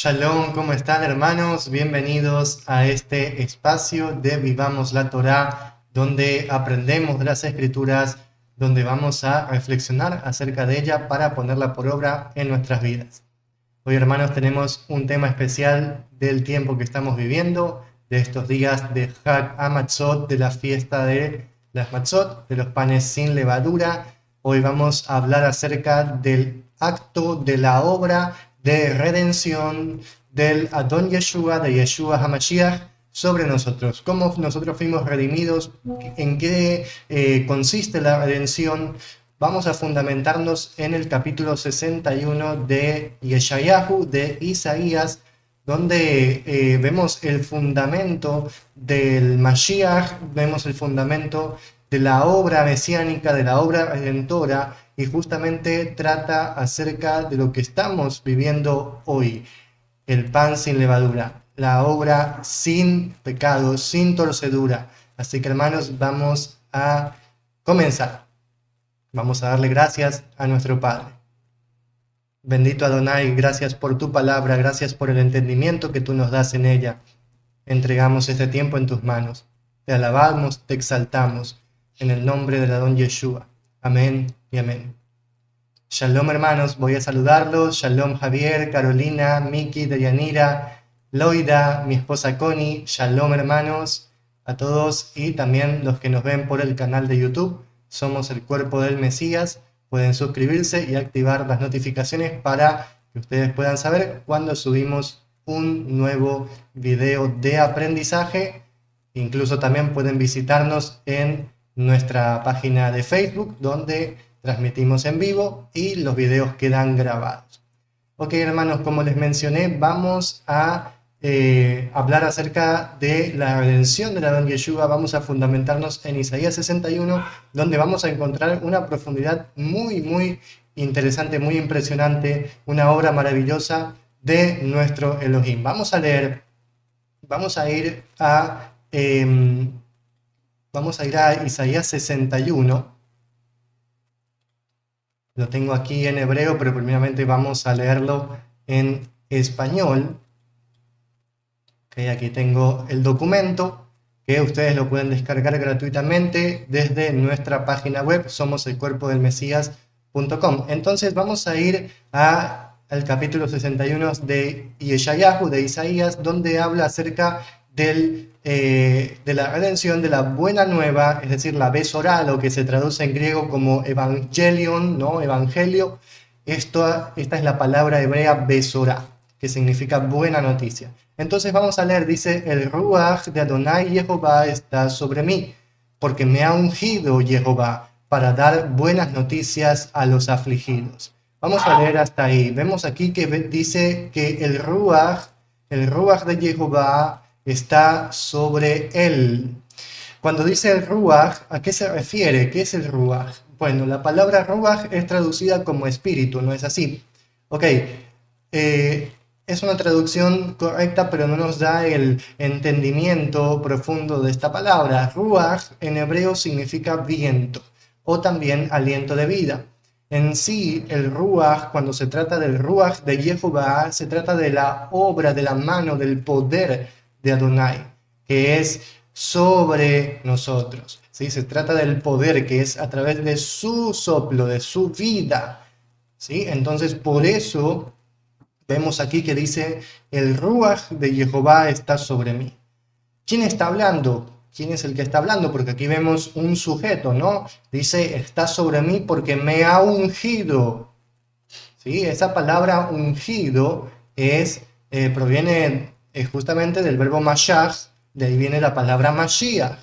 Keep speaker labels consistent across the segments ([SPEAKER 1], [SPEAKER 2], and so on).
[SPEAKER 1] Shalom, ¿cómo están hermanos? Bienvenidos a este espacio de Vivamos la Torá, donde aprendemos de las Escrituras, donde vamos a reflexionar acerca de ella para ponerla por obra en nuestras vidas. Hoy hermanos tenemos un tema especial del tiempo que estamos viviendo, de estos días de Hag HaMatzot, de la fiesta de las Matzot, de los panes sin levadura. Hoy vamos a hablar acerca del acto de la obra de redención del Adon Yeshua, de Yeshua HaMashiach, sobre nosotros. Cómo nosotros fuimos redimidos, en qué consiste la redención. Vamos a fundamentarnos en el capítulo 61 de Yeshayahu, de Isaías, donde vemos el fundamento del Mashiach, vemos el fundamento de la obra mesiánica, de la obra redentora, y justamente trata acerca de lo que estamos viviendo hoy, el pan sin levadura, la obra sin pecado, sin torcedura. Así que hermanos, vamos a comenzar. Vamos a darle gracias a nuestro Padre. Bendito Adonai, gracias por tu palabra, gracias por el entendimiento que tú nos das en ella. Entregamos este tiempo en tus manos. Te alabamos, te exaltamos, en el nombre del Adón Yeshua. Amén y amén. Shalom hermanos, voy a saludarlos. Shalom Javier, Carolina, Miki, Dayanira, Loida, mi esposa Connie. Shalom hermanos a todos y también los que nos ven por el canal de YouTube. Somos el Cuerpo del Mesías. Pueden suscribirse y activar las notificaciones para que ustedes puedan saber cuando subimos un nuevo video de aprendizaje. Incluso también pueden visitarnos en nuestra página de Facebook, donde transmitimos en vivo y los videos quedan grabados. Ok, hermanos, como les mencioné, vamos a hablar acerca de la redención de la Adón Yeshua. Vamos a fundamentarnos en Isaías 61, donde vamos a encontrar una profundidad muy interesante, muy impresionante, una obra maravillosa de nuestro Elohim. Vamos a leer, vamos a ir a Isaías 61. Lo tengo aquí en hebreo, pero primeramente vamos a leerlo en español. Okay, aquí tengo el documento que ustedes lo pueden descargar gratuitamente desde nuestra página web, somoselcuerpodelmesías.com. Entonces vamos a ir al capítulo 61 de Yeshayahu, de Isaías, donde habla acerca de la redención, de la buena nueva, es decir, la Besorá, lo que se traduce en griego como evangelion, ¿no? Evangelio. Esta es la palabra hebrea Besorá, que significa buena noticia. Entonces vamos a leer, dice, el Ruach de Adonai Jehová está sobre mí, porque me ha ungido Jehová para dar buenas noticias a los afligidos. Vamos a leer hasta ahí. Vemos aquí que dice que el Ruach de Jehová está sobre él. Cuando dice el Ruach, ¿a qué se refiere? ¿Qué es el Ruach? Bueno, la palabra Ruach es traducida como espíritu, ¿no es así? Ok, es una traducción correcta, pero no nos da el entendimiento profundo de esta palabra. Ruach en hebreo significa viento o también aliento de vida. En sí, el Ruach, cuando se trata del Ruach de Jehová, se trata de la obra, de la mano, del poder de Adonai, que es sobre nosotros. ¿Sí? Se trata del poder que es a través de su soplo, de su vida. ¿Sí? Entonces, por eso vemos aquí que dice, el Ruach de Jehová está sobre mí. ¿Quién está hablando? ¿Quién es el que está hablando? Porque aquí vemos un sujeto, ¿no? Dice, está sobre mí porque me ha ungido. ¿Sí? Esa palabra ungido proviene justamente del verbo mashach, de ahí viene la palabra Mashiach.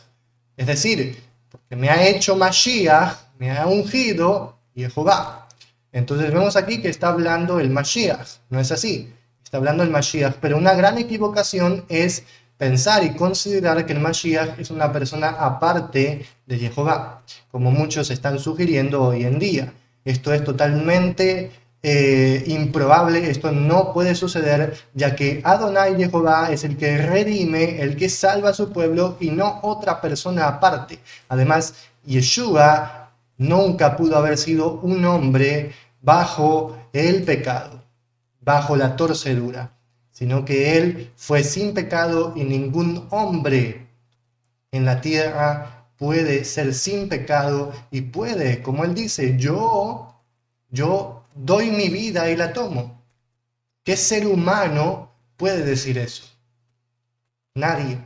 [SPEAKER 1] Es decir, porque me ha hecho Mashiach, me ha ungido Jehová. Entonces vemos aquí que está hablando el Mashiach, no es así, está hablando el Mashiach, pero una gran equivocación es pensar y considerar que el Mashiach es una persona aparte de Jehová, como muchos están sugiriendo hoy en día. Esto es totalmente improbable, esto no puede suceder, ya que Adonai Jehová es el que redime, el que salva a su pueblo y no otra persona aparte. Además, Yeshua nunca pudo haber sido un hombre bajo el pecado, bajo la torcedura. sino que Él fue sin pecado y ningún hombre en la tierra puede ser sin pecado y puede, como Él dice, yo doy mi vida y la tomo. ¿Qué ser humano puede decir eso? Nadie.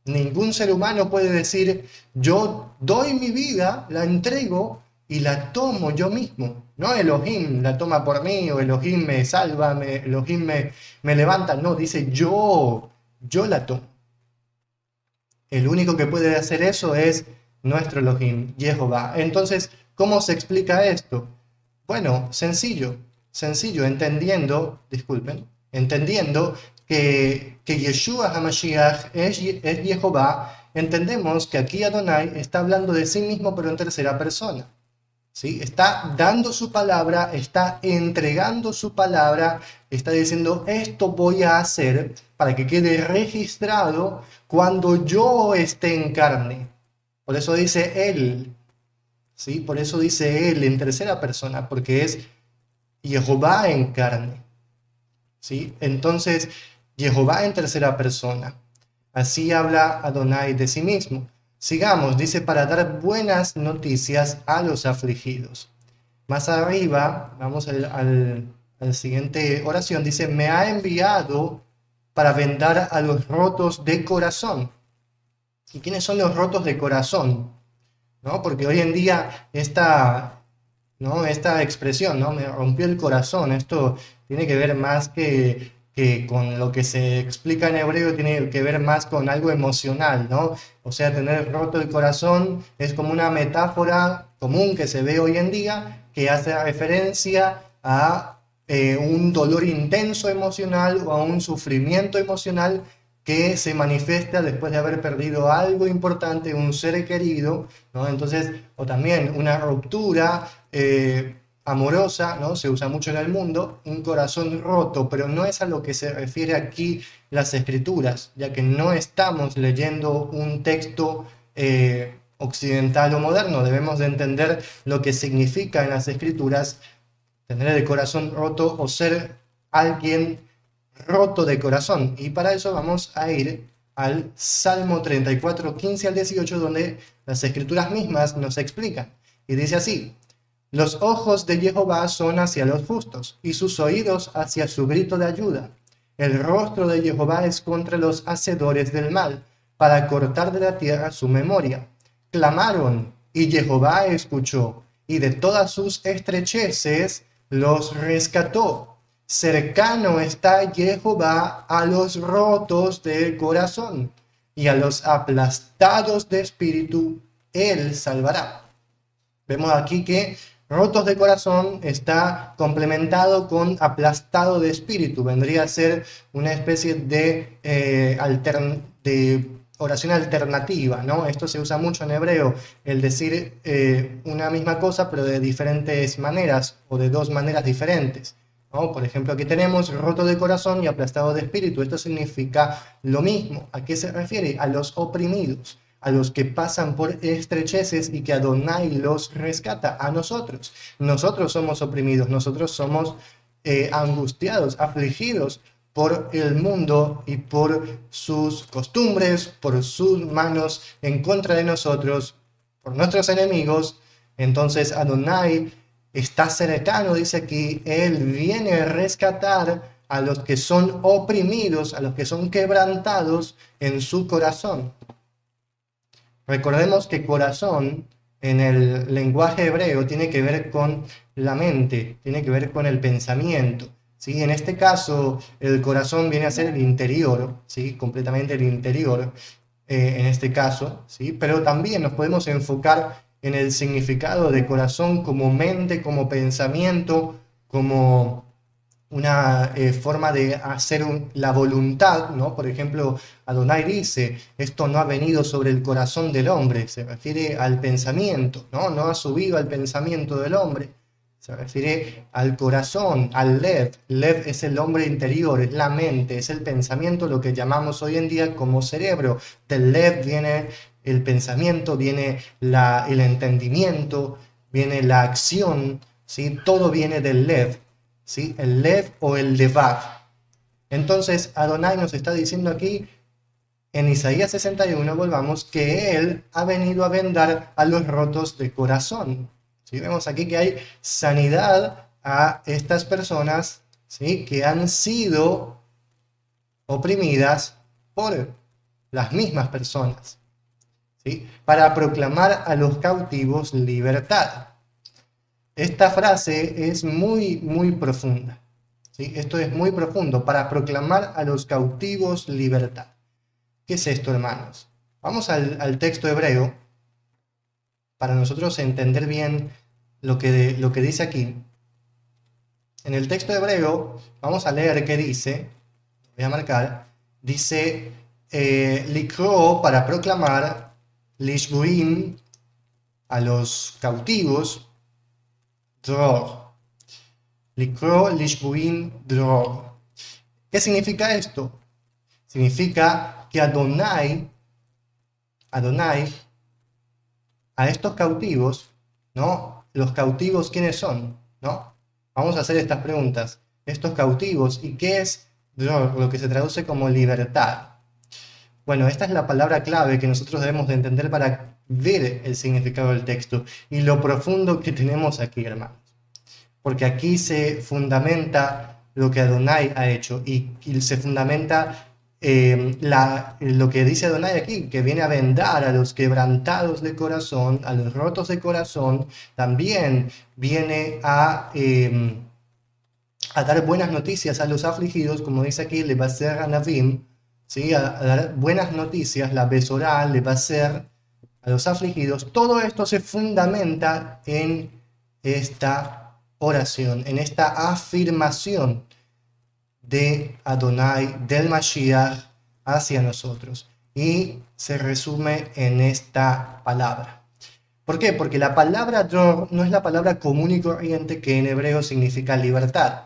[SPEAKER 1] Ningún ser humano puede decir, yo doy mi vida, la entrego y la tomo yo mismo. No Elohim la toma por mí, o Elohim me salva, Elohim me levanta. No, dice yo la tomo. El único que puede hacer eso es nuestro Elohim, Jehová. Entonces, ¿cómo se explica esto? Bueno, sencillo, entendiendo que Yeshua HaMashiach es Jehová, entendemos que aquí Adonai está hablando de sí mismo, pero en tercera persona. ¿Sí? Está dando su palabra, está entregando su palabra, está diciendo, esto voy a hacer para que quede registrado cuando yo esté en carne. Por eso dice él, ¿sí? Por eso dice él en tercera persona, porque es Jehová en carne, ¿sí? Entonces, Jehová en tercera persona. Así habla Adonai de sí mismo. Sigamos, dice, para dar buenas noticias a los afligidos. Más arriba, vamos al siguiente oración, dice, me ha enviado para vendar a los rotos de corazón. ¿Y quiénes son los rotos de corazón? ¿No? Porque hoy en día esta expresión, ¿no? Me rompió el corazón, esto tiene que ver más que con lo que se explica en hebreo, tiene que ver más con algo emocional, ¿no? O sea, tener roto el corazón es como una metáfora común que se ve hoy en día, que hace referencia a un dolor intenso emocional o a un sufrimiento emocional que se manifiesta después de haber perdido algo importante, un ser querido, ¿no? Entonces, o también una ruptura amorosa, ¿no? Se usa mucho en el mundo, un corazón roto, pero no es a lo que se refiere aquí las escrituras, ya que no estamos leyendo un texto occidental o moderno, debemos de entender lo que significa en las escrituras tener el corazón roto o ser alguien roto de corazón. Y para eso vamos a ir al Salmo 34, 15 al 18, donde las escrituras mismas nos explican. Y dice así, los ojos de Jehová son hacia los justos, y sus oídos hacia su grito de ayuda. El rostro de Jehová es contra los hacedores del mal, para cortar de la tierra su memoria. Clamaron, y Jehová escuchó, y de todas sus estrecheces los rescató. Cercano está Jehová a los rotos de corazón, y a los aplastados de espíritu él salvará. Vemos aquí que rotos de corazón está complementado con aplastado de espíritu. Vendría a ser una especie de oración alternativa, ¿no? Esto se usa mucho en hebreo, el decir una misma cosa, pero de diferentes maneras o de dos maneras diferentes, ¿no? Por ejemplo, aquí tenemos roto de corazón y aplastado de espíritu. Esto significa lo mismo. ¿A qué se refiere? A los oprimidos, a los que pasan por estrecheces y que Adonai los rescata. A nosotros. Nosotros somos oprimidos, nosotros somos angustiados, afligidos por el mundo y por sus costumbres, por sus manos en contra de nosotros, por nuestros enemigos. Entonces Adonai está cercano, dice aquí, él viene a rescatar a los que son oprimidos, a los que son quebrantados en su corazón. Recordemos que corazón en el lenguaje hebreo tiene que ver con la mente, tiene que ver con el pensamiento, ¿sí? En este caso, el corazón viene a ser el interior, ¿sí? Completamente el interior, en este caso, ¿sí? Pero también nos podemos enfocar en el significado de corazón como mente, como pensamiento, como una forma de hacer la voluntad, ¿no? Por ejemplo, Adonai dice, esto no ha venido sobre el corazón del hombre, se refiere al pensamiento, ¿no? No ha subido al pensamiento del hombre, se refiere al corazón, al Lev. Lev es el hombre interior, es la mente, es el pensamiento, lo que llamamos hoy en día como cerebro. Del Lev viene el pensamiento, viene el entendimiento, viene la acción, ¿sí? Todo viene del Lev, ¿sí? El Lev o el Levav. Entonces Adonai nos está diciendo aquí, en Isaías 61, volvamos, que Él ha venido a vendar a los rotos de corazón. ¿Sí? Vemos aquí que hay sanidad a estas personas, ¿sí?, que han sido oprimidas por las mismas personas, ¿sí?, para proclamar a los cautivos libertad. Esta frase es muy profunda, ¿sí? Esto es muy profundo, para proclamar a los cautivos libertad. ¿Qué es esto, hermanos? Vamos al texto hebreo para nosotros entender bien lo que dice aquí. En el texto hebreo vamos a leer qué dice, voy a marcar, dice likro, para proclamar, lishbuim, a los cautivos, dror. Likro lishbuim dror. ¿Qué significa esto? Significa que Adonai, a estos cautivos, ¿no? Los cautivos, ¿quiénes son? ¿No? Vamos a hacer estas preguntas. Estos cautivos, ¿y qué es lo que se traduce como libertad? Bueno, esta es la palabra clave que nosotros debemos de entender para ver el significado del texto y lo profundo que tenemos aquí, hermanos. Porque aquí se fundamenta lo que Adonai ha hecho y se fundamenta lo que dice Adonai aquí, que viene a vendar a los quebrantados de corazón, a los rotos de corazón. También viene a dar buenas noticias a los afligidos, como dice aquí, le va a ser a Navim, ¿sí? A dar buenas noticias, la Besorá le va a ser a los afligidos. Todo esto se fundamenta en esta oración, en esta afirmación de Adonai, del Mashiach hacia nosotros. Y se resume en esta palabra. ¿Por qué? Porque la palabra dror no es la palabra común y corriente que en hebreo significa libertad,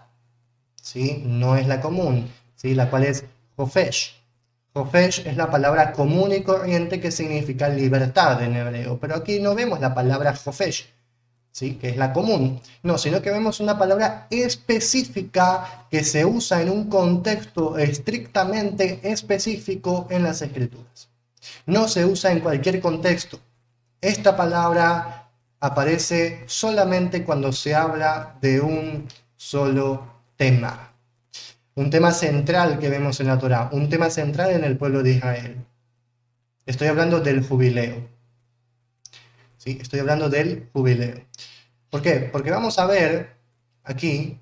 [SPEAKER 1] ¿sí? No es la común, ¿sí? La cual es hofesh. Hofesh es la palabra común y corriente que significa libertad en hebreo, pero aquí no vemos la palabra hofesh, ¿sí?, que es la común, no, sino que vemos una palabra específica que se usa en un contexto estrictamente específico en las Escrituras. No se usa en cualquier contexto. Esta palabra aparece solamente cuando se habla de un solo tema. Un tema central que vemos en la Torá, un tema central en el pueblo de Israel. Estoy hablando del jubileo. ¿Sí? Estoy hablando del jubileo. ¿Por qué? Porque vamos a ver aquí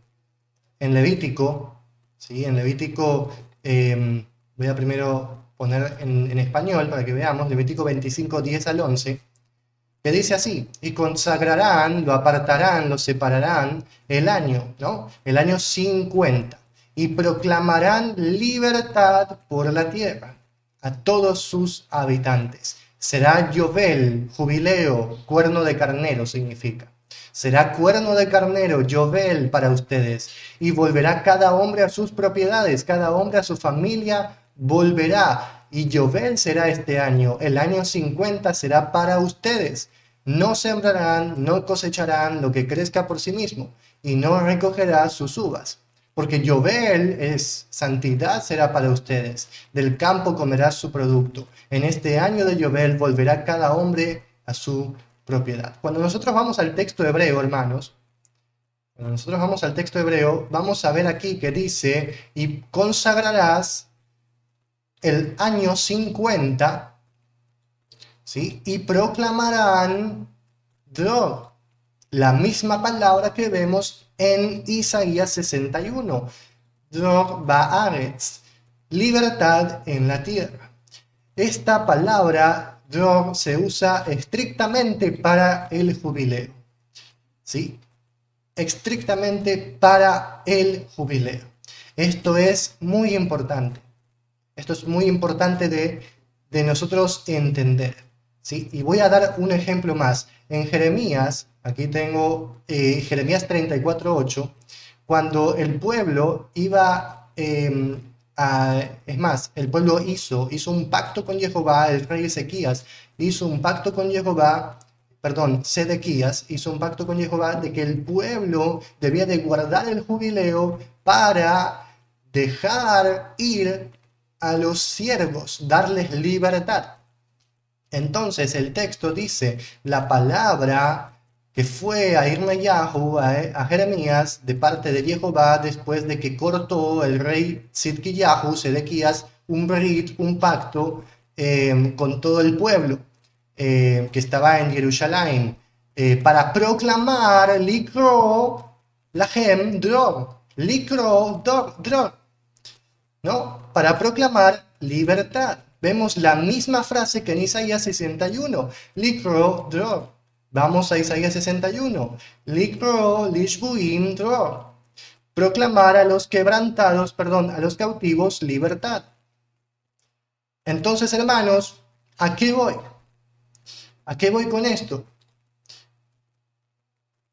[SPEAKER 1] en Levítico, ¿sí? En Levítico, voy a primero poner en español para que veamos, Levítico 25, 10 al 11, que dice así: y consagrarán, lo apartarán, lo separarán el año, ¿no? El año 50, y proclamarán libertad por la tierra a todos sus habitantes. Será Yovel, jubileo, cuerno de carnero significa. Será cuerno de carnero, Yovel, para ustedes, y volverá cada hombre a sus propiedades, cada hombre a su familia volverá, y Yovel será este año, el año 50 será para ustedes. No sembrarán, no cosecharán lo que crezca por sí mismo, y no recogerá sus uvas. Porque Yovel es santidad, será para ustedes. Del campo comerás su producto. En este año de Yovel volverá cada hombre a su propiedad. Cuando nosotros vamos al texto hebreo, hermanos, vamos a ver aquí que dice: y consagrarás el año 50, ¿sí?, y proclamarán drog, la misma palabra que vemos en Isaías 61, drog ba'aretz, libertad en la tierra. Esta palabra drog se usa estrictamente para el jubileo, ¿sí? Estrictamente para el jubileo. Esto es muy importante. Esto es muy importante de nosotros entender, ¿sí? Y voy a dar un ejemplo más. En Jeremías, aquí tengo Jeremías 34:8, cuando el pueblo iba es más, el pueblo hizo un pacto con Jehová, el rey Ezequías hizo un pacto con Jehová, Sedequías hizo un pacto con Jehová de que el pueblo debía de guardar el jubileo para dejar ir a los siervos, darles libertad. Entonces el texto dice, la palabra que fue a Irmeyahu, a Jeremías, de parte de Jehová, después de que cortó el rey Sidkiyahu, Sedequías, un brit, un pacto con todo el pueblo que estaba en Jerusalén, para proclamar Likro Lahem Dror, Likro Dror, ¿no? Para proclamar libertad. Vemos la misma frase que en Isaías 61, Likro Dror. Vamos a Isaías 61, Likro Lishbuim Dror. Proclamar a los quebrantados, perdón, a los cautivos libertad. Entonces, hermanos, ¿a qué voy? ¿A qué voy con esto?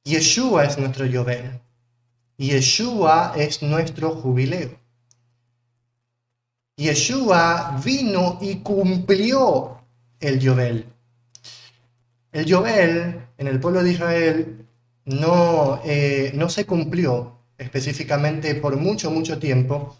[SPEAKER 1] Yeshua es nuestro Yovel. Yeshua es nuestro jubileo. Yeshua vino y cumplió el Yovel. El Yovel en el pueblo de Israel no se cumplió específicamente por mucho tiempo.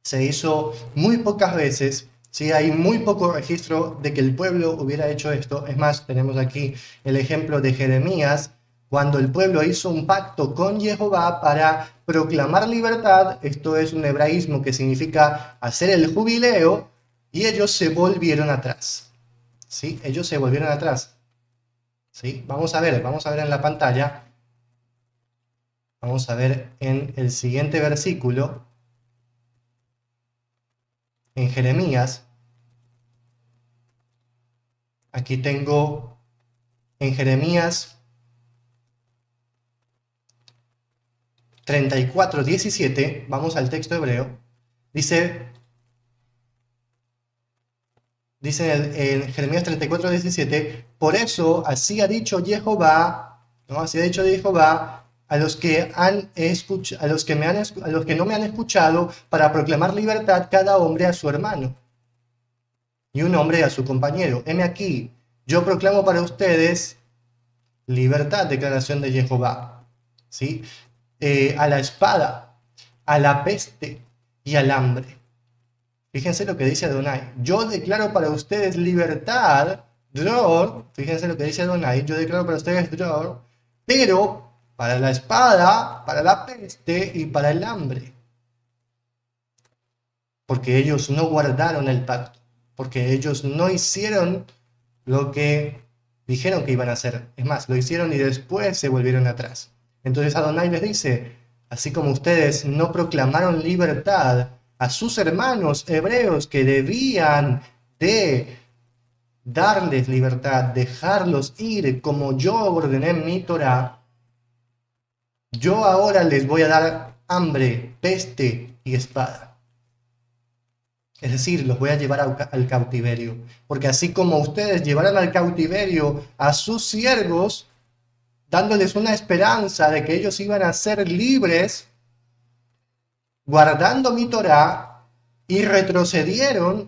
[SPEAKER 1] Se hizo muy pocas veces. Sí, hay muy poco registro de que el pueblo hubiera hecho esto. Es más, tenemos aquí el ejemplo de Jeremías, cuando el pueblo hizo un pacto con Jehová para proclamar libertad. Esto es un hebraísmo que significa hacer el jubileo, y ellos se volvieron atrás. ¿Sí? Ellos se volvieron atrás. ¿Sí? Vamos a ver en la pantalla. Vamos a ver en el siguiente versículo, en Jeremías. Aquí tengo en Jeremías 34:17, vamos al texto hebreo, dice en Jeremías 34:17, por eso así ha dicho Jehová, ¿no? Así ha dicho Jehová a los que no me han escuchado, para proclamar libertad cada hombre a su hermano y un hombre a su compañero. Heme aquí, yo proclamo para ustedes libertad, declaración de Jehová, ¿sí? A la espada, a la peste y al hambre. Fíjense lo que dice Adonai. Yo declaro para ustedes libertad, Dror. Fíjense lo que dice Adonai. Yo declaro para ustedes Dror, pero para la espada, para la peste y para el hambre. Porque ellos no guardaron el pacto. Porque ellos no hicieron lo que dijeron que iban a hacer. Es más, lo hicieron y después se volvieron atrás. Entonces Adonai les dice, así como ustedes no proclamaron libertad a sus hermanos hebreos que debían de darles libertad, dejarlos ir como yo ordené en mi Torah, yo ahora les voy a dar hambre, peste y espada. Es decir, los voy a llevar al cautiverio. Porque así como ustedes llevaron al cautiverio a sus siervos, dándoles una esperanza de que ellos iban a ser libres, guardando mi Torah, y retrocedieron,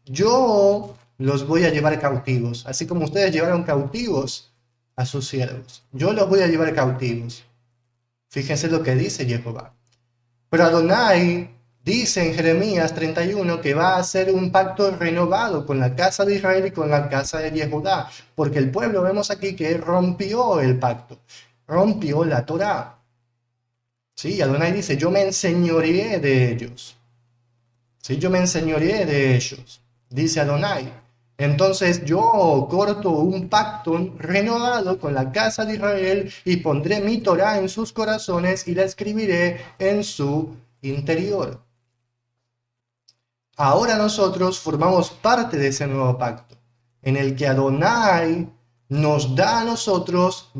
[SPEAKER 1] yo los voy a llevar cautivos. Así como ustedes llevaron cautivos a sus siervos, yo los voy a llevar cautivos. Fíjense lo que dice Jehová. Pero Adonai dice en Jeremías 31 que va a hacer un pacto renovado con la casa de Israel y con la casa de Jehudá, porque el pueblo, vemos aquí, que rompió el pacto, rompió la Torá. ¿Sí? Adonai dice, yo me enseñoreé de ellos. ¿Sí? Yo me enseñoreé de ellos, dice Adonai. Entonces yo corto un pacto renovado con la casa de Israel y pondré mi Torá en sus corazones y la escribiré en su interior. Ahora nosotros formamos parte de ese nuevo pacto, en el que Adonai nos da a nosotros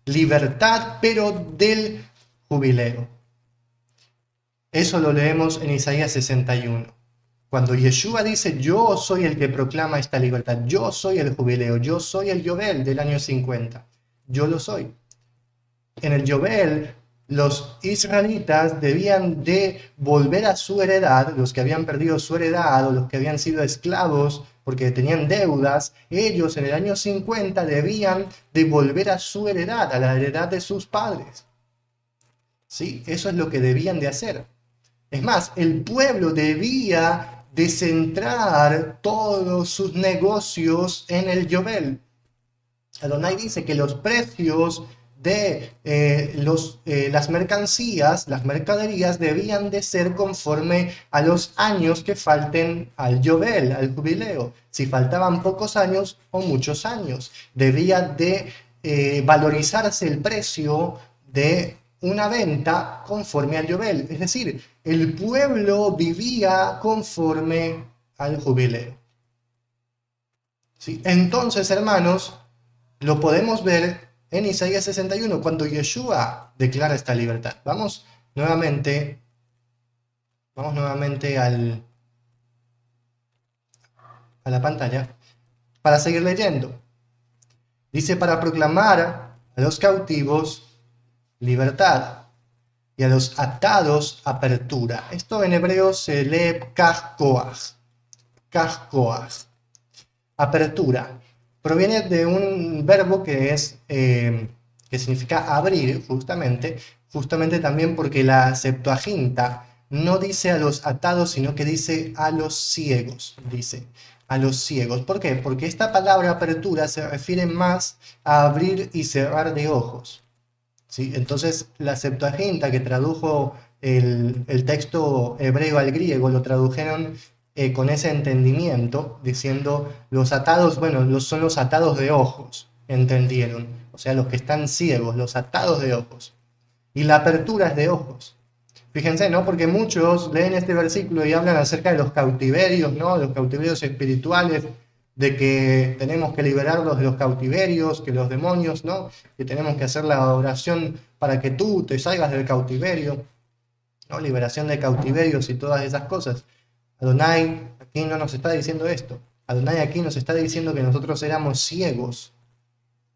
[SPEAKER 1] libertad, pero del jubileo. Eso lo leemos en Isaías 61. Cuando Yeshua dice, yo soy el que proclama esta libertad, yo soy el jubileo, yo soy el Yovel del año 50, yo lo soy. En el Yovel, los israelitas debían de volver a su heredad, los que habían perdido su heredad o los que habían sido esclavos porque tenían deudas, ellos en el año 50 debían de volver a su heredad, a la heredad de sus padres. ¿Sí? Eso es lo que debían de hacer. Es más, el pueblo debía de centrar todos sus negocios en el Yobel. Adonai dice que los precios de las mercancías, las mercaderías, debían de ser conforme a los años que falten al Yobel, al jubileo. Si faltaban pocos años o muchos años, debía de valorizarse el precio de una venta conforme al Yobel. Es decir, el pueblo vivía conforme al jubileo. ¿Sí? Entonces, hermanos, lo podemos ver en Isaías 61, cuando Yeshua declara esta libertad. Vamos nuevamente a la pantalla para seguir leyendo. Dice, para proclamar a los cautivos libertad y a los atados apertura. Esto en hebreo se lee kach koach. Apertura. Proviene de un verbo que significa abrir, justamente también porque la Septuaginta no dice a los atados, sino que dice a los ciegos, dice a los ciegos. ¿Por qué? Porque esta palabra apertura se refiere más a abrir y cerrar de ojos. ¿Sí? Entonces la Septuaginta, que tradujo el texto hebreo al griego, lo tradujeron con ese entendimiento, diciendo los atados, bueno, son los atados de ojos, entendieron. O sea, los que están ciegos, los atados de ojos. Y la apertura es de ojos. Fíjense, ¿no? Porque muchos leen este versículo y hablan acerca de los cautiverios, ¿no? Los cautiverios espirituales, de que tenemos que liberarlos de los cautiverios, que los demonios, ¿no? Que tenemos que hacer la oración para que tú te salgas del cautiverio, ¿no? Liberación de cautiverios y todas esas cosas. Adonai aquí no nos está diciendo esto. Adonai aquí nos está diciendo que nosotros éramos ciegos.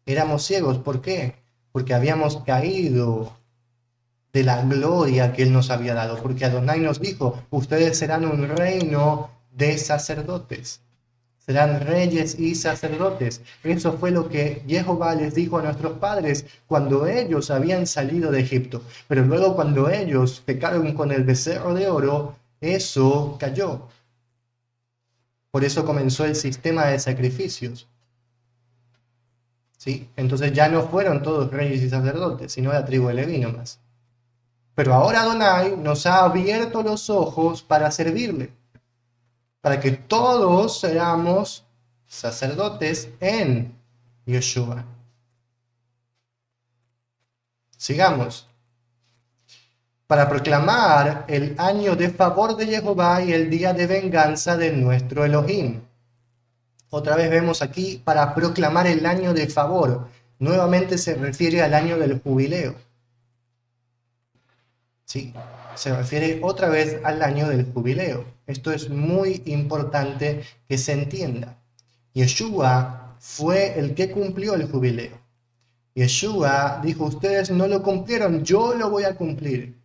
[SPEAKER 1] Éramos ciegos, ¿por qué? Porque habíamos caído de la gloria que Él nos había dado. Porque Adonai nos dijo, ustedes serán un reino de sacerdotes. Serán reyes y sacerdotes. Eso fue lo que Jehová les dijo a nuestros padres cuando ellos habían salido de Egipto. Pero luego cuando ellos pecaron con el becerro de oro, eso cayó. Por eso comenzó el sistema de sacrificios. ¿Sí? Entonces ya no fueron todos reyes y sacerdotes, sino la tribu de Leví nomás. Pero ahora Adonai nos ha abierto los ojos para servirle, para que todos seamos sacerdotes en Yeshua. Sigamos. Para proclamar el año de favor de Jehová y el día de venganza de nuestro Elohim. Otra vez vemos aquí, para proclamar el año de favor. Nuevamente se refiere al año del jubileo. ¿Sí? Se refiere otra vez al año del jubileo. Esto es muy importante que se entienda. Yeshua fue el que cumplió el jubileo. Yeshua dijo, ustedes no lo cumplieron, yo lo voy a cumplir.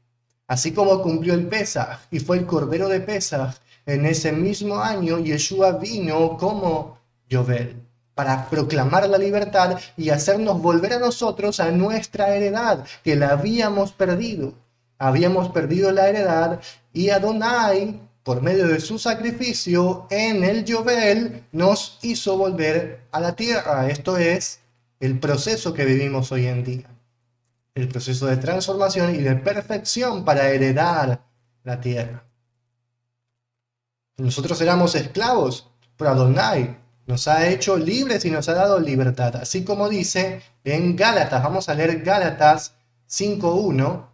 [SPEAKER 1] Así como cumplió el Pesaj y fue el Cordero de Pesaj, en ese mismo año Yeshua vino como Yobel para proclamar la libertad y hacernos volver a nosotros a nuestra heredad, que la habíamos perdido. Habíamos perdido la heredad y Adonai, por medio de su sacrificio en el Yobel, nos hizo volver a la tierra. Esto es el proceso que vivimos hoy en día. El proceso de transformación y de perfección para heredar la tierra. Nosotros éramos esclavos, pero Adonai nos ha hecho libres y nos ha dado libertad. Así como dice en Gálatas, vamos a leer Gálatas 5:1.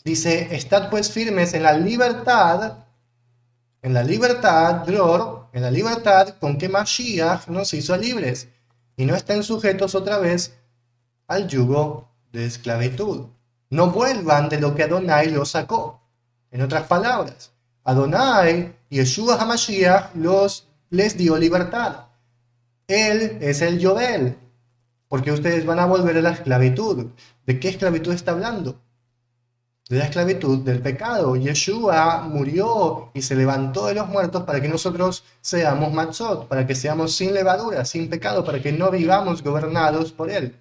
[SPEAKER 1] Dice, estad pues firmes en la libertad, Dror, en la libertad con que Mashiach nos hizo libres, y no estén sujetos otra vez al yugo de esclavitud. No vuelvan de lo que Adonai los sacó. En otras palabras, Adonai, Yeshua HaMashiach, les dio libertad. Él es el Yobel, porque ustedes van a volver a la esclavitud. ¿De qué esclavitud está hablando? De la esclavitud del pecado. Yeshua murió y se levantó de los muertos para que nosotros seamos matzot, para que seamos sin levadura, sin pecado, para que no vivamos gobernados por él.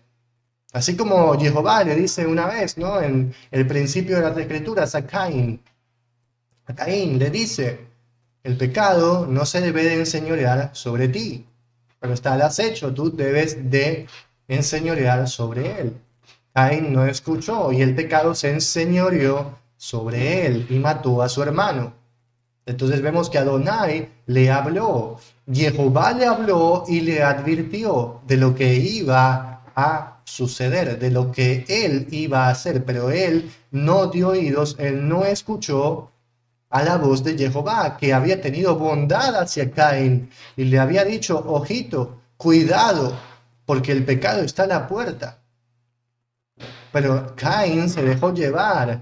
[SPEAKER 1] Así como Jehová le dice una vez, ¿no? En el principio de las Escrituras a Caín le dice, el pecado no se debe de enseñorear sobre ti, pero está al acecho, tú debes de enseñorear sobre él. Caín no escuchó y el pecado se enseñoreó sobre él y mató a su hermano. Entonces vemos que Adonai le habló, Jehová le habló y le advirtió de lo que iba a suceder, de lo que él iba a hacer, pero él no dio oídos, él no escuchó a la voz de Jehová, que había tenido bondad hacia Caín y le había dicho, ojito, cuidado, porque el pecado está a la puerta. Pero Caín se dejó llevar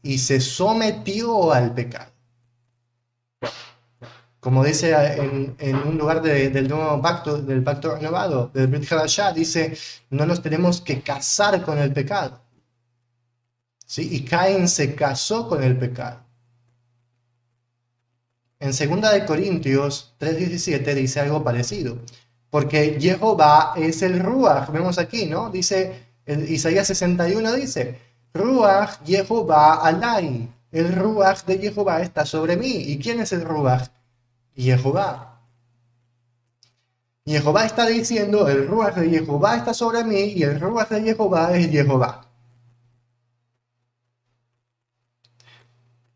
[SPEAKER 1] y se sometió al pecado. Como dice en un lugar del nuevo pacto, del pacto renovado, del Brit Hadashah, dice, no nos tenemos que casar con el pecado. ¿Sí? Y Caín se casó con el pecado. En 2 Corintios 3:17 dice algo parecido, porque Jehová es el Ruach, vemos aquí, ¿no? Dice, en Isaías 61 dice, Ruach Jehová alai, el Ruach de Jehová está sobre mí. ¿Y quién es el Ruach? Jehová. Jehová está diciendo, el Ruach de Jehová está sobre mí y el Ruach de Jehová es Jehová.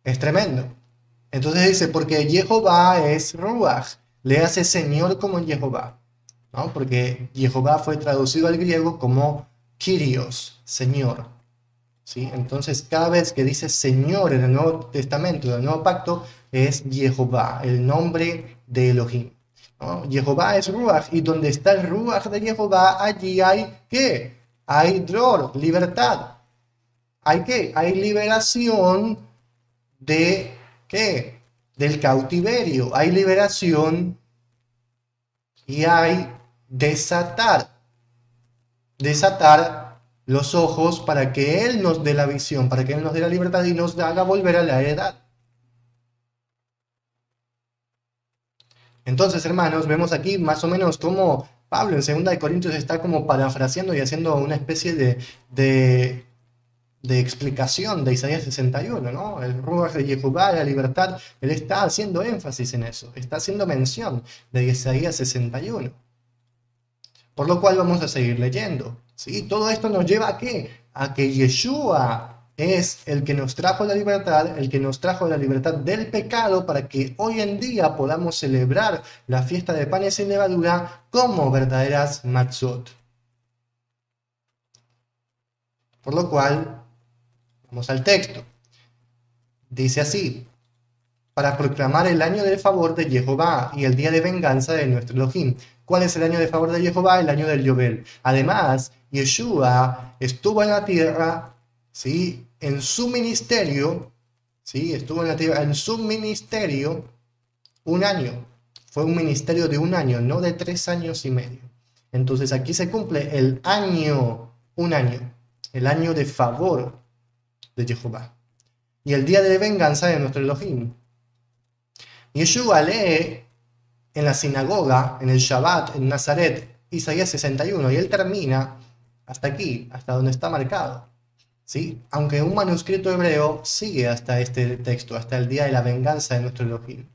[SPEAKER 1] Es tremendo. Entonces dice, porque Jehová es Ruach, le hace Señor como Jehová, ¿no? Porque Jehová fue traducido al griego como Kyrios, Señor, ¿sí? Entonces cada vez que dice Señor en el Nuevo Testamento, en el Nuevo Pacto, es Jehová, el nombre de Elohim, ¿no? Jehová es Ruach, y donde está el Ruach de Jehová, allí hay, ¿qué? Hay dror, libertad. ¿Hay qué? Hay liberación de ¿qué? Del cautiverio. Hay liberación y hay desatar. Desatar los ojos para que Él nos dé la visión, para que Él nos dé la libertad y nos haga volver a la edad. Entonces, hermanos, vemos aquí más o menos cómo Pablo en 2 Corintios está como parafraseando y haciendo una especie de explicación de Isaías 61, ¿no? El Ruach de Jehová, la libertad, él está haciendo énfasis en eso, está haciendo mención de Isaías 61. Por lo cual vamos a seguir leyendo, ¿sí? Todo esto nos lleva ¿a qué? A que Yeshua es el que nos trajo la libertad, el que nos trajo la libertad del pecado para que hoy en día podamos celebrar la fiesta de panes sin levadura como verdaderas matzot. Por lo cual, vamos al texto. Dice así, para proclamar el año del favor de Jehová y el día de venganza de nuestro Elohim. ¿Cuál es el año de favor de Jehová? El año del Yobel. Además, Yeshua estuvo en la tierra, ¿sí? En su ministerio, ¿sí? Estuvo en la tierra en su ministerio un año. Fue un ministerio de un año, no de 3 años y medio. Entonces aquí se cumple el año, un año, el año de favor de Jehová. Y el día de venganza de nuestro Elohim. Yeshua lee en la sinagoga, en el Shabbat, en Nazaret, Isaías 61, y él termina hasta aquí, hasta donde está marcado, ¿sí? Aunque un manuscrito hebreo sigue hasta este texto, hasta el día de la venganza de nuestro Elohim,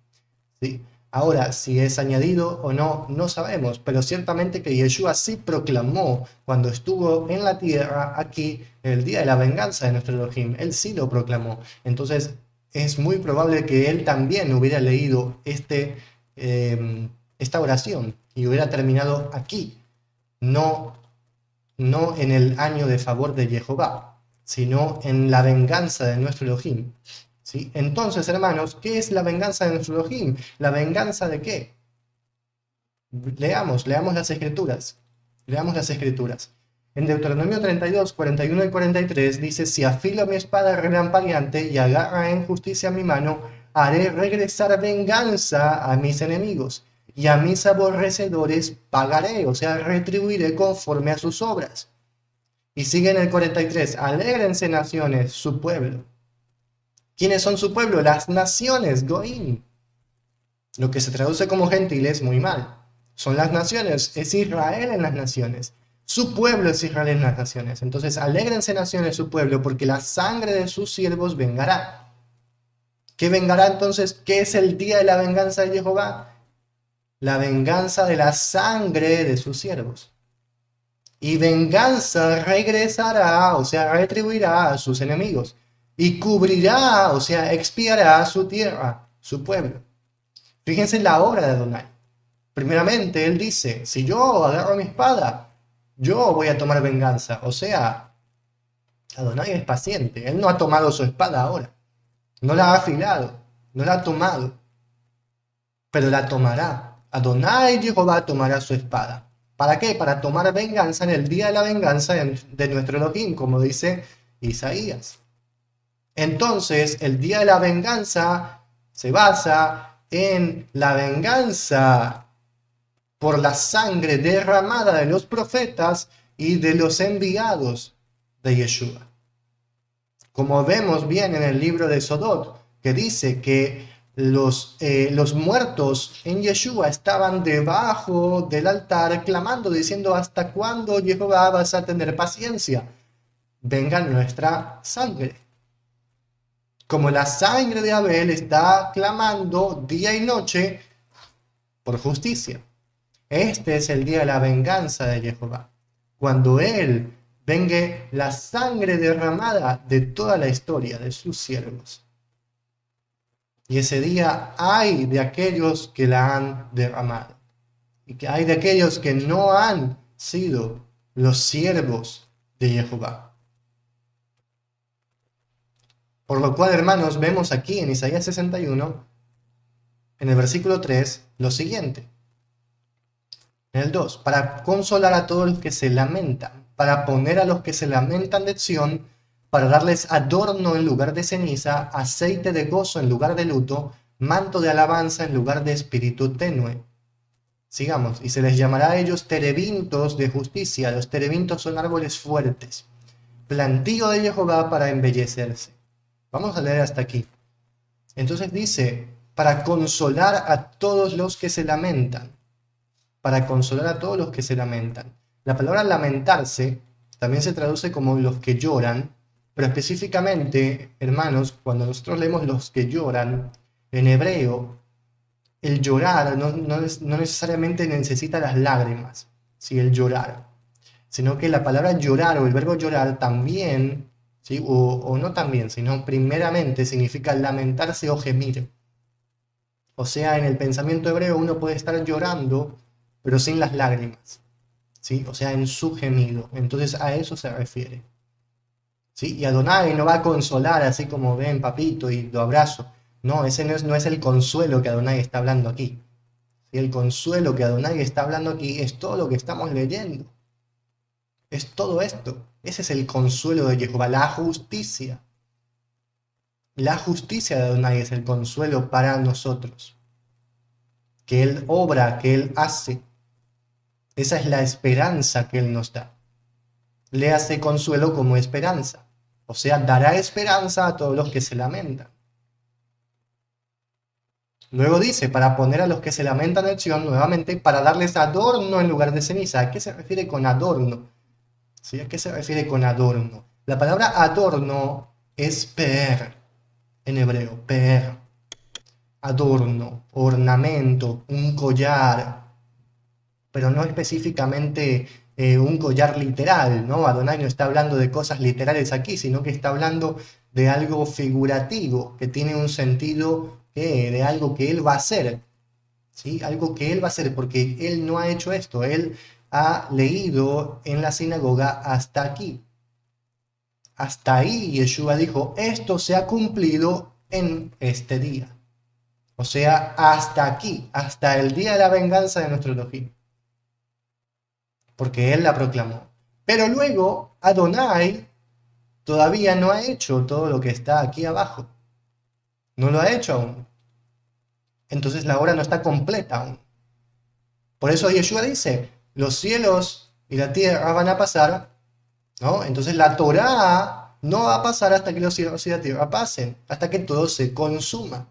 [SPEAKER 1] ¿sí? Ahora, si es añadido o no, no sabemos, pero ciertamente que Yeshua sí proclamó cuando estuvo en la tierra aquí el día de la venganza de nuestro Elohim, él sí lo proclamó. Entonces, es muy probable que él también hubiera leído esta oración y hubiera terminado aquí, no en el año de favor de Jehová, sino en la venganza de nuestro Elohim. ¿Sí? Entonces, hermanos, ¿qué es la venganza de nuestro Elohim? ¿La venganza de qué? Leamos las escrituras. Leamos las escrituras. En Deuteronomio 32, 41 y 43 dice, si afilo mi espada relampagueante y agarra en justicia mi mano, haré regresar venganza a mis enemigos y a mis aborrecedores pagaré, o sea, retribuiré conforme a sus obras. Y sigue en el 43, alégrense naciones, su pueblo. ¿Quiénes son su pueblo? Las naciones, Goim. Lo que se traduce como gentiles muy mal. Son las naciones, es Israel en las naciones. Su pueblo es Israel en las naciones. Entonces, alégrense naciones su pueblo, porque la sangre de sus siervos vengará. ¿Qué vengará entonces? ¿Qué es el día de la venganza de Jehová? La venganza de la sangre de sus siervos. Y venganza regresará, o sea, retribuirá a sus enemigos. Y cubrirá, o sea, expiará su tierra, su pueblo. Fíjense en la obra de Adonai. Primeramente, él dice, si yo agarro mi espada, yo voy a tomar venganza. O sea, Adonai es paciente. Él no ha tomado su espada ahora. No la ha afilado. No la ha tomado. Pero la tomará. Adonai Jehová tomará su espada. ¿Para qué? Para tomar venganza en el día de la venganza de nuestro Elohim, como dice Isaías. Entonces, el día de la venganza se basa en la venganza por la sangre derramada de los profetas y de los enviados de Yeshua. Como vemos bien en el libro de Sodot, que dice que los muertos en Yeshua estaban debajo del altar clamando, diciendo, ¿hasta cuándo, Jehová, vas a tener paciencia? Venga nuestra sangre. Como la sangre de Abel está clamando día y noche por justicia. Este es el día de la venganza de Jehová, cuando Él vengue la sangre derramada de toda la historia de sus siervos. Y ese día hay de aquellos que la han derramado, y que hay de aquellos que no han sido los siervos de Jehová. Por lo cual, hermanos, vemos aquí en Isaías 61, en el versículo 3, lo siguiente. En el 2, para consolar a todos los que se lamentan, para poner a los que se lamentan de Sión, para darles adorno en lugar de ceniza, aceite de gozo en lugar de luto, manto de alabanza en lugar de espíritu tenue. Sigamos, y se les llamará a ellos terebintos de justicia. Los terebintos son árboles fuertes, plantío de Jehová para embellecerse. Vamos a leer hasta aquí. Entonces dice, para consolar a todos los que se lamentan. Para consolar a todos los que se lamentan. La palabra lamentarse también se traduce como los que lloran, pero específicamente, hermanos, cuando nosotros leemos los que lloran, en hebreo, el llorar no necesariamente necesita las lágrimas, ¿sí? El llorar, sino que la palabra llorar o el verbo llorar también, ¿sí? o no también, sino primeramente significa lamentarse o gemir. O sea, en el pensamiento hebreo uno puede estar llorando, pero sin las lágrimas, ¿sí? O sea, en su gemido. Entonces a eso se refiere, ¿sí? Y Adonai no va a consolar así como ven, papito, y lo abrazo. No, ese no es el consuelo que Adonai está hablando aquí. ¿Sí? El consuelo que Adonai está hablando aquí es todo lo que estamos leyendo. Es todo esto. Ese es el consuelo de Jehová, la justicia. La justicia de Adonai es el consuelo para nosotros. Que Él obra, que Él hace. Esa es la esperanza que Él nos da. Le hace consuelo como esperanza. O sea, dará esperanza a todos los que se lamentan. Luego dice, para poner a los que se lamentan en Sion, nuevamente, para darles adorno en lugar de ceniza. ¿A qué se refiere con adorno? ¿Sí? ¿A qué se refiere con adorno? La palabra adorno es peer en hebreo, peer. Adorno, ornamento, un collar, pero no específicamente un collar literal, ¿no? Adonai no está hablando de cosas literales aquí, sino que está hablando de algo figurativo, que tiene un sentido de algo que Él va a hacer, ¿sí? Algo que Él va a hacer, porque Él no ha hecho esto, Él ha leído en la sinagoga hasta aquí. Hasta ahí Yeshua dijo, esto se ha cumplido en este día. O sea, hasta aquí, hasta el día de la venganza de nuestro Elohim. Porque Él la proclamó. Pero luego, Adonai todavía no ha hecho todo lo que está aquí abajo. No lo ha hecho aún. Entonces la obra no está completa aún. Por eso Yeshua dice, los cielos y la tierra van a pasar, ¿no? Entonces la Torá no va a pasar hasta que los cielos y la tierra pasen, hasta que todo se consuma.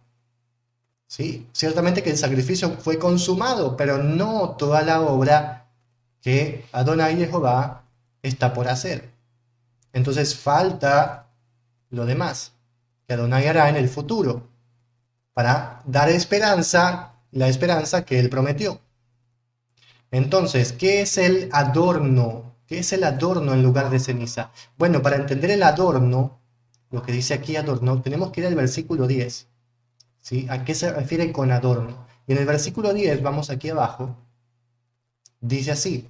[SPEAKER 1] ¿Sí? Ciertamente que el sacrificio fue consumado, pero no toda la obra que Adonai Jehová está por hacer. Entonces falta lo demás que Adonai hará en el futuro para dar esperanza, la esperanza que él prometió. Entonces, ¿qué es el adorno? ¿Qué es el adorno en lugar de ceniza? Bueno, para entender el adorno, lo que dice aquí adorno, tenemos que ir al versículo 10. ¿Sí? ¿A qué se refiere con adorno? Y en el versículo 10, vamos aquí abajo, dice así: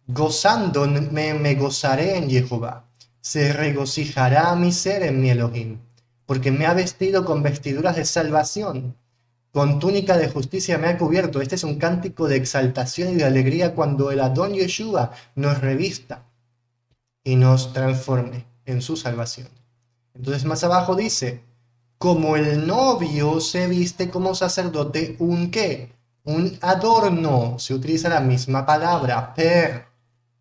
[SPEAKER 1] gozando me gozaré en Jehová, se regocijará mi ser en mi Elohim, porque me ha vestido con vestiduras de salvación, con túnica de justicia me ha cubierto. Este es un cántico de exaltación y de alegría cuando el Adón Yeshua nos revista y nos transforme en su salvación. Entonces más abajo dice: como el novio se viste como sacerdote, ¿un qué? Un adorno. Se utiliza la misma palabra,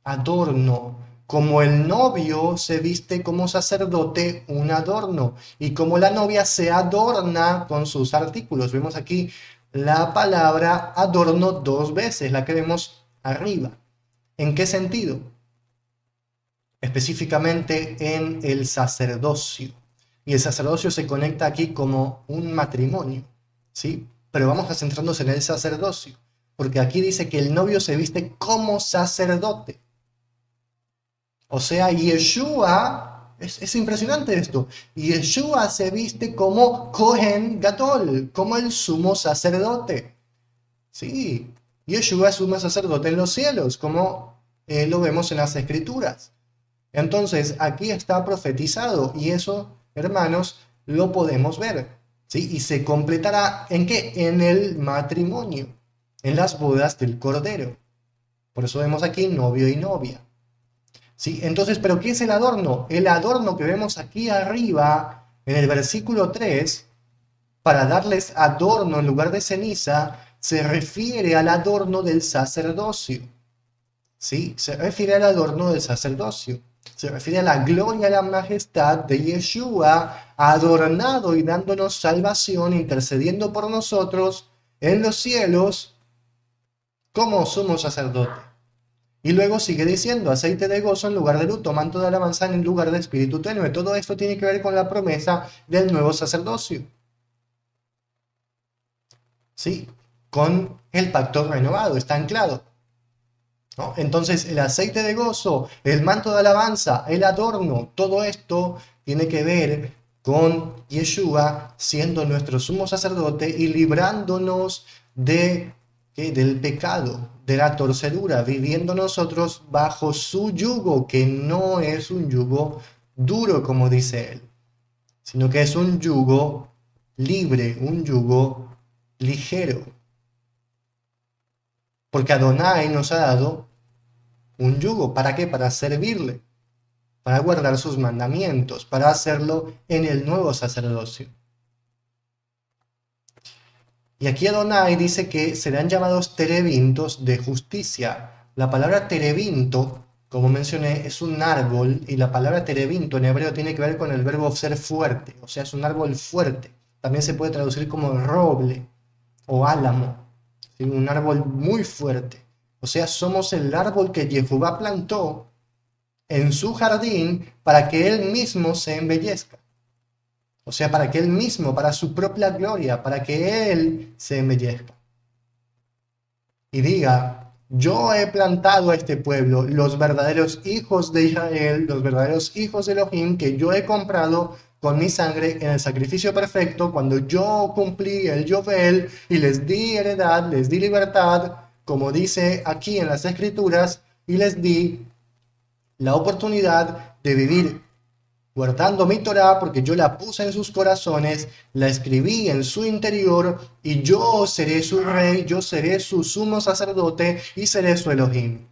[SPEAKER 1] adorno. Como el novio se viste como sacerdote, un adorno. Y como la novia se adorna con sus artículos. Vemos aquí la palabra adorno dos veces, la que vemos arriba. ¿En qué sentido? Específicamente en el sacerdocio. Y el sacerdocio se conecta aquí como un matrimonio, ¿sí? Pero vamos a centrarnos en el sacerdocio, porque aquí dice que el novio se viste como sacerdote. O sea, Yeshua, es impresionante esto, Yeshua se viste como Cohen Gadol, como el sumo sacerdote. Sí, Yeshua es sumo sacerdote en los cielos, como lo vemos en las Escrituras. Entonces, aquí está profetizado y eso, hermanos, lo podemos ver, ¿sí? Y se completará ¿en qué? En el matrimonio, en las bodas del Cordero. Por eso vemos aquí novio y novia. ¿Sí? Entonces, ¿pero qué es el adorno? El adorno que vemos aquí arriba, en el versículo 3, para darles adorno en lugar de ceniza, se refiere al adorno del sacerdocio. ¿Sí? Se refiere al adorno del sacerdocio. Se refiere a la gloria y la majestad de Yeshua, adornado y dándonos salvación, intercediendo por nosotros en los cielos como sumo sacerdote. Y luego sigue diciendo: aceite de gozo en lugar de luto, manto de alabanza en lugar de espíritu tenue. Todo esto tiene que ver con la promesa del nuevo sacerdocio. ¿Sí? Con el pacto renovado, está anclado, ¿no? Entonces, el aceite de gozo, el manto de alabanza, el adorno, todo esto tiene que ver con Yeshua siendo nuestro sumo sacerdote y librándonos del pecado, de la torcedura, viviendo nosotros bajo su yugo, que no es un yugo duro, como dice él, sino que es un yugo libre, un yugo ligero. Porque Adonai nos ha dado un yugo. ¿Para qué? Para servirle, para guardar sus mandamientos, para hacerlo en el nuevo sacerdocio. Y aquí Adonai dice que serán llamados terebintos de justicia. La palabra terebinto, como mencioné, es un árbol, y la palabra terebinto en hebreo tiene que ver con el verbo ser fuerte, o sea, es un árbol fuerte. También se puede traducir como roble o álamo, ¿sí? Un árbol muy fuerte. O sea, somos el árbol que Jehová plantó en su jardín para que él mismo se embellezca. O sea, para que él mismo, para su propia gloria, para que él se embellezca. Y diga: yo he plantado a este pueblo, los verdaderos hijos de Israel, los verdaderos hijos de Elohim, que yo he comprado con mi sangre en el sacrificio perfecto, cuando yo cumplí el Yovel y les di heredad, les di libertad, como dice aquí en las Escrituras, y les di la oportunidad de vivir guardando mi Torá, porque yo la puse en sus corazones, la escribí en su interior, y yo seré su rey, yo seré su sumo sacerdote y seré su Elohim.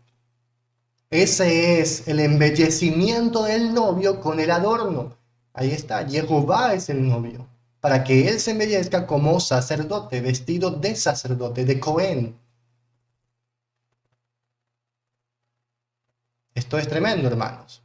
[SPEAKER 1] Ese es el embellecimiento del novio con el adorno. Ahí está, Jehová es el novio, para que él se embellezca como sacerdote, vestido de sacerdote, de Cohen. Esto es tremendo, hermanos.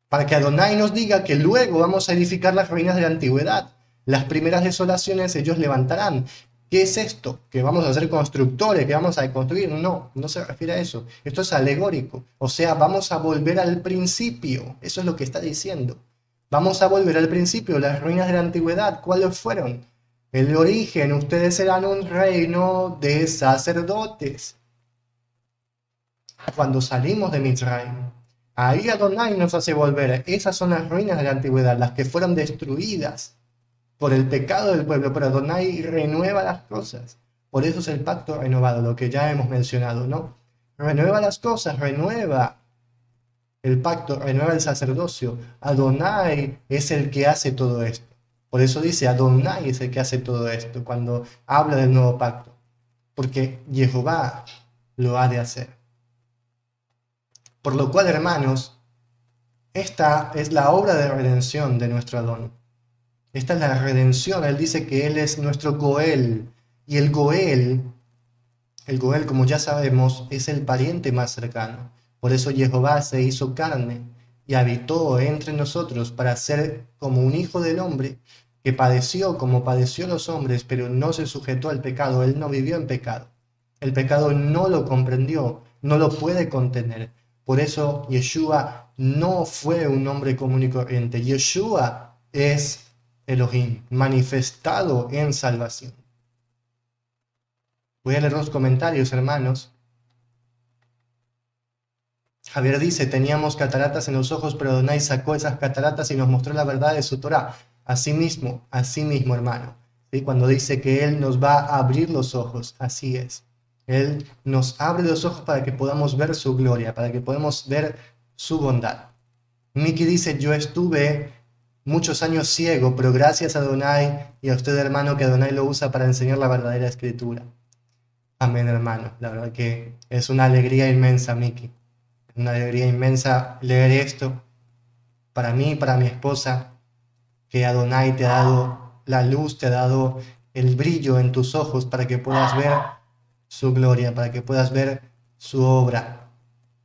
[SPEAKER 1] Para que Adonai nos diga que luego vamos a edificar las ruinas de la antigüedad. Las primeras desolaciones ellos levantarán. ¿Qué es esto? ¿Que vamos a ser constructores? ¿Que vamos a construir? No, no se refiere a eso. Esto es alegórico. O sea, vamos a volver al principio. Eso es lo que está diciendo. Vamos a volver al principio. Las ruinas de la antigüedad, ¿cuáles fueron? El origen, ustedes eran un reino de sacerdotes. Cuando salimos de Mitzrayim, ahí Adonai nos hace volver. Esas son las ruinas de la antigüedad, las que fueron destruidas por el pecado del pueblo, pero Adonai renueva las cosas. Por eso es el pacto renovado, lo que ya hemos mencionado, ¿no? Renueva las cosas, renueva el pacto, renueva el sacerdocio. Adonai es el que hace todo esto. Por eso dice, Adonai es el que hace todo esto, cuando habla del nuevo pacto. Porque Jehová lo ha de hacer. Por lo cual, hermanos, esta es la obra de redención de nuestro Adón. Esta es la redención. Él dice que Él es nuestro Goel. Y el Goel, como ya sabemos, es el pariente más cercano. Por eso Jehová se hizo carne y habitó entre nosotros para ser como un hijo del hombre que padeció como padeció los hombres, pero no se sujetó al pecado. Él no vivió en pecado. El pecado no lo comprendió, no lo puede contener. Por eso Yeshua no fue un hombre común y corriente. Yeshua es Elohim, manifestado en salvación. Voy a leer los comentarios, hermanos. Javier dice, teníamos cataratas en los ojos, pero Adonai sacó esas cataratas y nos mostró la verdad de su Torah. Así mismo, hermano. ¿Sí? Cuando dice que Él nos va a abrir los ojos, así es. Él nos abre los ojos para que podamos ver su gloria, para que podamos ver su bondad. Miki dice, yo estuve muchos años ciego, pero gracias a Adonai y a usted, hermano, que Adonai lo usa para enseñar la verdadera escritura. Amén, hermano. La verdad que es una alegría inmensa, Miki. Una alegría inmensa leer esto para mí, para mi esposa, que Adonai te ha dado la luz, te ha dado el brillo en tus ojos para que puedas ver su gloria, para que puedas ver su obra.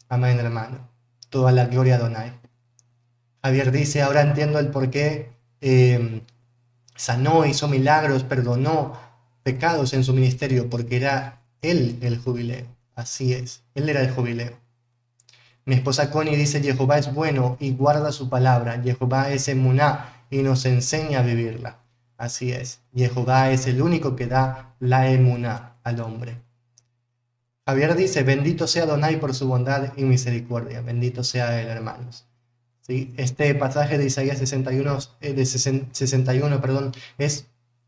[SPEAKER 1] Amén, hermano. Toda la gloria a Adonai. Javier dice, ahora entiendo el por qué sanó, hizo milagros, perdonó pecados en su ministerio, porque era él el jubileo. Así es, él era el jubileo. Mi esposa Connie dice, Jehová es bueno y guarda su palabra. Jehová es emuná y nos enseña a vivirla. Así es, Jehová es el único que da la emuná al hombre. Javier dice, bendito sea Adonai por su bondad y misericordia. Bendito sea él, hermanos. ¿Sí? Este pasaje de Isaías 61, es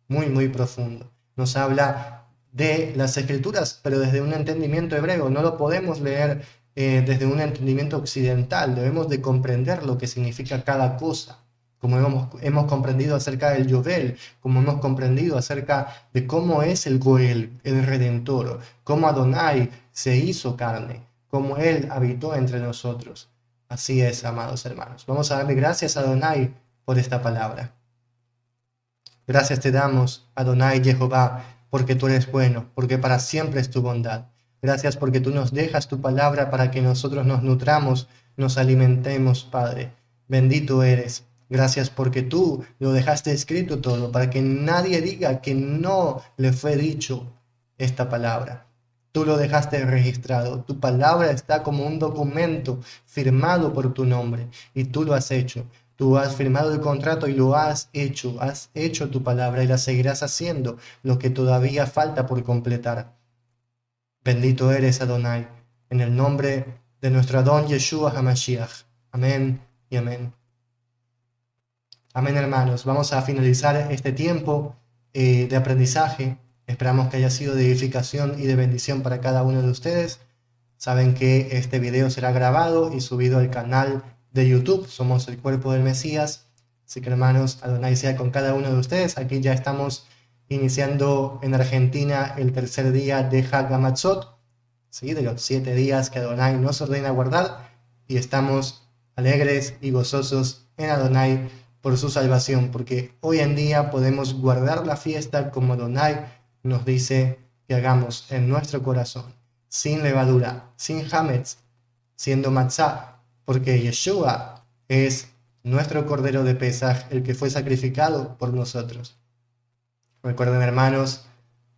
[SPEAKER 1] muy, muy profundo. Nos habla de las escrituras, pero desde un entendimiento hebreo. No lo podemos leer desde un entendimiento occidental. Debemos de comprender lo que significa cada cosa. Como hemos comprendido acerca del Yovel, como hemos comprendido acerca de cómo es el Goel, el Redentor, cómo Adonai se hizo carne, cómo Él habitó entre nosotros. Así es, amados hermanos. Vamos a darle gracias a Adonai por esta palabra. Gracias te damos, Adonai Jehová, porque tú eres bueno, porque para siempre es tu bondad. Gracias porque tú nos dejas tu palabra para que nosotros nos nutramos, nos alimentemos, Padre. Bendito eres. Gracias porque tú lo dejaste escrito todo, para que nadie diga que no le fue dicho esta palabra. Tú lo dejaste registrado. Tu palabra está como un documento firmado por tu nombre y tú lo has hecho. Tú has firmado el contrato y lo has hecho tu palabra y la seguirás haciendo, lo que todavía falta por completar. Bendito eres, Adonai, en el nombre de nuestro Adón Yeshua HaMashiach. Amén y amén. Amén, hermanos. Vamos a finalizar este tiempo de aprendizaje. Esperamos que haya sido de edificación y de bendición para cada uno de ustedes. Saben que este video será grabado y subido al canal de YouTube. Somos el Cuerpo del Mesías. Así que, hermanos, Adonai sea con cada uno de ustedes. Aquí ya estamos iniciando en Argentina el tercer día de Hag HaMatzot, ¿sí? De los 7 días que Adonai nos ordena guardar. Y estamos alegres y gozosos en Adonai por su salvación, porque hoy en día podemos guardar la fiesta como Adonai nos dice que hagamos en nuestro corazón, sin levadura, sin hametz, siendo matzá, porque Yeshua es nuestro Cordero de Pesaj, el que fue sacrificado por nosotros. Recuerden, hermanos,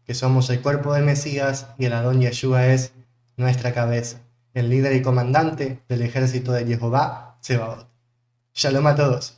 [SPEAKER 1] que somos el cuerpo del Mesías y el Adón Yeshua es nuestra cabeza, el líder y comandante del ejército de Jehová, Sebaot. Shalom a todos.